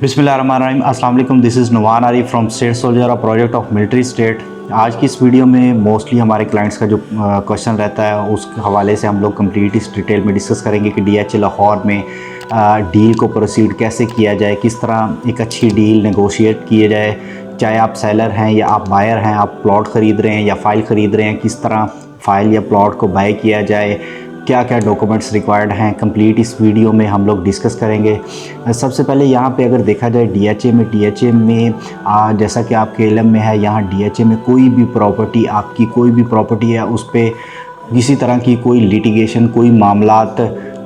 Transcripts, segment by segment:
बिस्मिल्लाहिर्रहमानिर्रहीम। अस्सलाम वालेकुम। This is Numan Arif from State Soldier, a project of Military State. आज की इस वीडियो में मोस्टली हमारे क्लाइंट्स का जो क्वेश्चन रहता है उस हवाले से हम लोग कंप्लीट इस डिटेल में डिस्कस करेंगे कि DHA लाहौर में डील को प्रोसीड कैसे किया जाए, किस तरह एक अच्छी डील नेगोशिएट किए जाए। चाहे आप सेलर हैं या आप बायर हैं, आप प्लॉट ख़रीद रहे हैं या फ़ाइल ख़रीद रहे हैं, किस तरह फ़ाइल या प्लॉट को बाय किया जाए, क्या क्या डॉक्यूमेंट्स रिक्वायर्ड हैं, कंप्लीट इस वीडियो में हम लोग डिस्कस करेंगे। सबसे पहले यहाँ पे अगर देखा जाए DHA में जैसा कि आपके इल्म में है, यहाँ DHA में कोई भी प्रॉपर्टी, आपकी कोई भी प्रॉपर्टी है उस पर किसी तरह की कोई लिटिगेशन, कोई मामलात,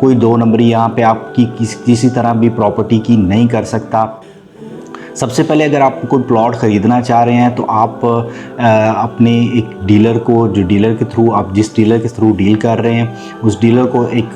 कोई दो नंबरी यहाँ पे आपकी किसी तरह भी प्रॉपर्टी की नहीं कर सकता। सबसे पहले अगर आप कोई प्लॉट ख़रीदना चाह रहे हैं तो आप अपने एक डीलर को, जो डीलर के थ्रू आप जिस डीलर के थ्रू डील कर रहे हैं उस डीलर को एक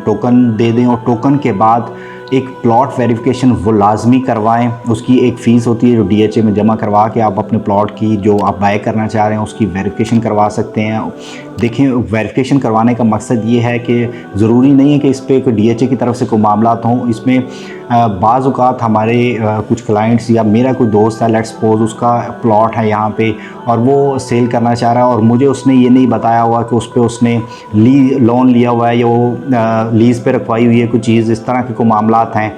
टोकन दे दें, और टोकन के बाद एक प्लॉट वेरिफिकेशन वो लाजमी करवाएं। उसकी एक फ़ीस होती है जो DHA में जमा करवा के आप अपने प्लॉट की जो आप बाय करना चाह रहे हैं उसकी वेरिफिकेशन करवा सकते हैं। देखें, वेरिफिकेशन करवाने का मकसद ये है कि ज़रूरी नहीं है कि इस पर DHA की तरफ से कोई मामलात हों। इसमें बाज़ औक़ात हमारे कुछ क्लाइंट्स या मेरा कोई दोस्त है, लेट्स सपोज उसका प्लॉट है यहाँ पे और वो सेल करना चाह रहा है और मुझे उसने ये नहीं बताया हुआ कि उस पर उसने लोन लिया हुआ है या वो लीज़ पे रखवाई हुई है कोई चीज़, इस तरह के कोई मामलात हैं।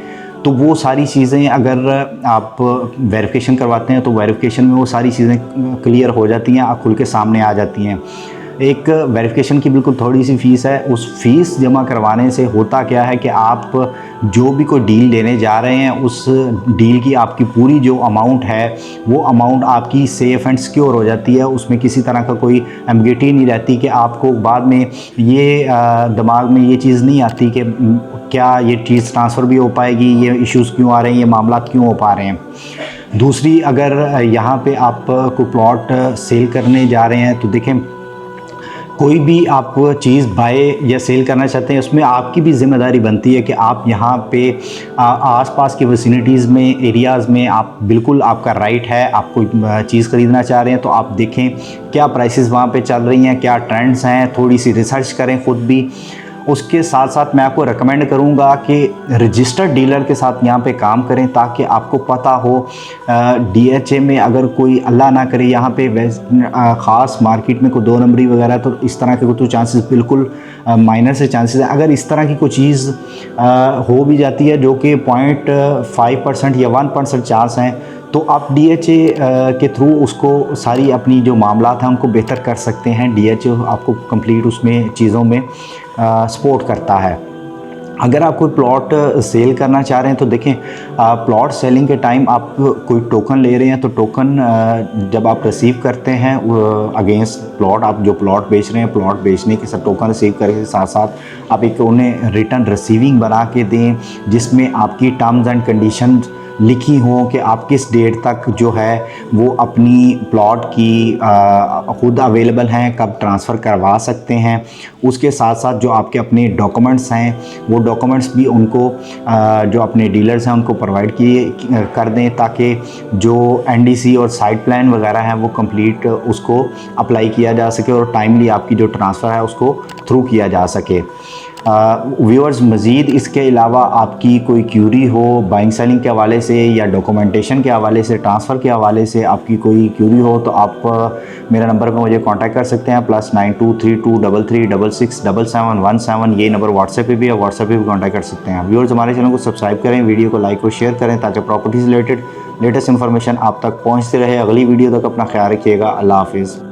तो वो सारी चीज़ें अगर आप वेरिफिकेशन करवाते हैं तो वेरिफिकेशन में वो सारी चीज़ें क्लियर हो जाती हैं, खुल के सामने आ जाती हैं। एक वेरिफिकेशन की बिल्कुल थोड़ी सी फ़ीस है। उस फ़ीस जमा करवाने से होता क्या है कि आप जो भी कोई डील लेने जा रहे हैं उस डील की आपकी पूरी जो अमाउंट है वो अमाउंट आपकी सेफ़ एंड सिक्योर हो जाती है। उसमें किसी तरह का कोई एम्बिग्युइटी नहीं रहती कि आपको बाद में ये दिमाग में ये चीज़ नहीं आती कि क्या ये चीज़ ट्रांसफ़र भी हो पाएगी, ये इश्यूज़ क्यों आ रहे हैं, ये मामलात क्यों हो पा रहे हैं। दूसरी, अगर यहाँ पे आप कोई प्लॉट सेल करने जा रहे हैं तो देखें, कोई भी आप चीज़ बाय या सेल करना चाहते हैं उसमें आपकी भी ज़िम्मेदारी बनती है कि आप यहाँ पे आसपास की विसिनिटीज़ में, एरियाज़ में आप बिल्कुल, आपका राइट है। आप कोई चीज़ ख़रीदना चाह रहे हैं तो आप देखें क्या प्राइसेस वहाँ पे चल रही हैं, क्या ट्रेंड्स हैं, थोड़ी सी रिसर्च करें ख़ुद भी। उसके साथ साथ मैं आपको रेकमेंड करूंगा कि रजिस्टर्ड डीलर के साथ यहाँ पे काम करें ताकि आपको पता हो DHA में अगर कोई अल्लाह ना करे यहाँ पे ख़ास मार्केट में कोई दो नंबरी वगैरह, तो इस तरह के तो चांसेस बिल्कुल माइनर से चांसेस हैं। अगर इस तरह की कोई चीज़ हो भी जाती है जो कि 0.5% या 1% चांस हैं, तो आप DHA के थ्रू उसको सारी अपनी जो मामलात हैं उनको बेहतर कर सकते हैं। DHA आपको कंप्लीट उसमें चीज़ों में सपोर्ट करता है। अगर आप कोई प्लॉट सेल करना चाह रहे हैं तो देखें, प्लॉट सेलिंग के टाइम आप कोई टोकन ले रहे हैं तो टोकन जब आप रिसीव करते हैं अगेंस्ट प्लॉट, आप जो प्लॉट बेच रहे हैं, प्लॉट बेचने के साथ टोकन रिसीव करने के साथ साथ आप एक उन्हें रिटर्न रिसीविंग बना के दें जिसमें आपकी टर्म्स एंड कंडीशन लिखी हो कि आप किस डेट तक जो है वो अपनी प्लॉट की खुद अवेलेबल हैं, कब ट्रांसफ़र करवा सकते हैं। उसके साथ साथ जो आपके अपने डॉक्यूमेंट्स हैं वो डॉक्यूमेंट्स भी उनको जो अपने डीलर्स हैं उनको प्रोवाइड किए कर दें ताकि जो NDC और साइट प्लान वगैरह हैं वो कंप्लीट उसको अप्लाई किया जा सके और टाइमली आपकी जो ट्रांसफ़र है उसको थ्रू किया जा सके। व्यूअर्स, मज़ीद इसके अलावा आपकी कोई क्यूरी हो बाइंग सेलिंग के हवाले से या डॉक्यूमेंटेशन के हवाले से, ट्रांसफ़र के हवाले से आपकी कोई क्यूरी हो तो आप मेरा नंबर पर मुझे कांटेक्ट कर सकते हैं। +923233677717। ये नंबर व्हाट्सएप पे भी है, व्हाट्सएप पे भी कांटेक्ट कर सकते हैं। व्यूअर्स, हमारे चैनल को सब्सक्राइब करें, वीडियो को लाइक और शेयर करें ताकि प्रॉपर्टी से रिलेटेड लेटेस्ट इन्फॉर्मेशन आप तक पहुँचते रहे। अगली वीडियो तक अपना ख्याल रखिएगा। अल्लाह हाफिज़।